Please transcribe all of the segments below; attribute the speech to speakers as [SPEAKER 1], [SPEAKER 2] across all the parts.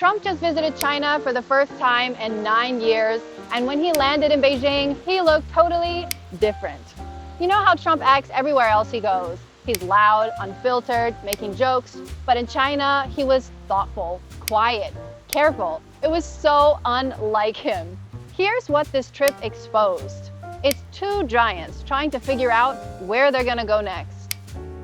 [SPEAKER 1] Trump just visited China for the first time in 9 years, and when he landed in Beijing, he looked totally different. You know how Trump acts everywhere else he goes. He's loud, unfiltered, making jokes, but in China, he was thoughtful, quiet, careful. It was so unlike him. Here's what this trip exposed. It's two giants trying to figure out where they're gonna go next.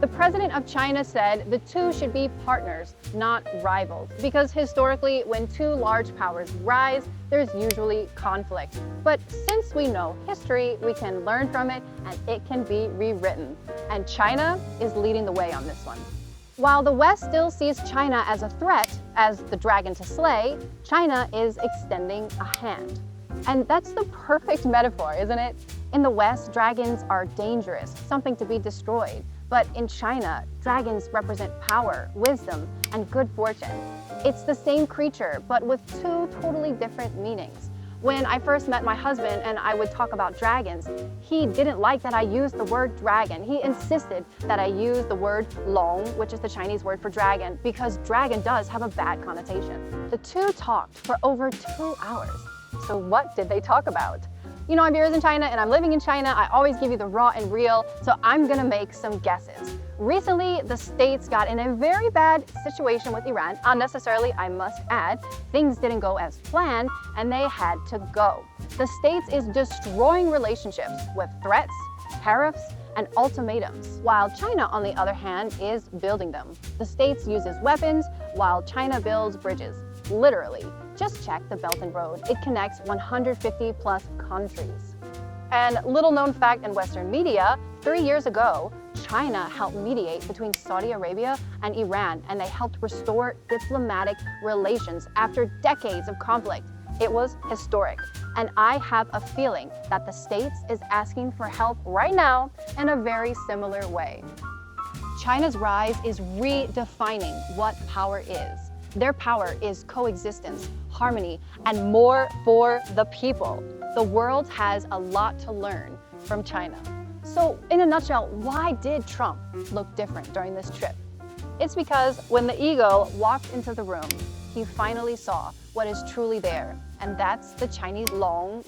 [SPEAKER 1] The president of China said the two should be partners, not rivals, because historically, when two large powers rise, there's usually conflict. But since we know history, we can learn from it and it can be rewritten. And China is leading the way on this one. While the West still sees China as a threat, as the dragon to slay, China is extending a hand. And that's the perfect metaphor, isn't it? In the West, dragons are dangerous, something to be destroyed. But in China, dragons represent power, wisdom, and good fortune. It's the same creature, but with two totally different meanings. When I first met my husband and I would talk about dragons, he didn't like that I used the word dragon. He insisted that I use the word long, which is the Chinese word for dragon, because dragon does have a bad connotation. The two talked for over 2 hours. So what did they talk about? You know, I'm years in China and I'm living in China. I always give you the raw and real, so I'm gonna make some guesses. Recently, the States got in a very bad situation with Iran. Unnecessarily, I must add. Things didn't go as planned and they had to go. The States is destroying relationships with threats, tariffs, and ultimatums, while China, on the other hand, is building them. The States uses weapons while China builds bridges. Literally. Just check the Belt and Road. It connects 150 plus countries. And little known fact in Western media, 3 years ago, China helped mediate between Saudi Arabia and Iran, and they helped restore diplomatic relations after decades of conflict. It was historic. And I have a feeling that the States is asking for help right now in a very similar way. China's rise is redefining what power is. Their power is coexistence, harmony, and more for the people. The world has a lot to learn from China. So in a nutshell, why did Trump look different during this trip? It's because when the eagle walked into the room, he finally saw what is truly there, and that's the Chinese long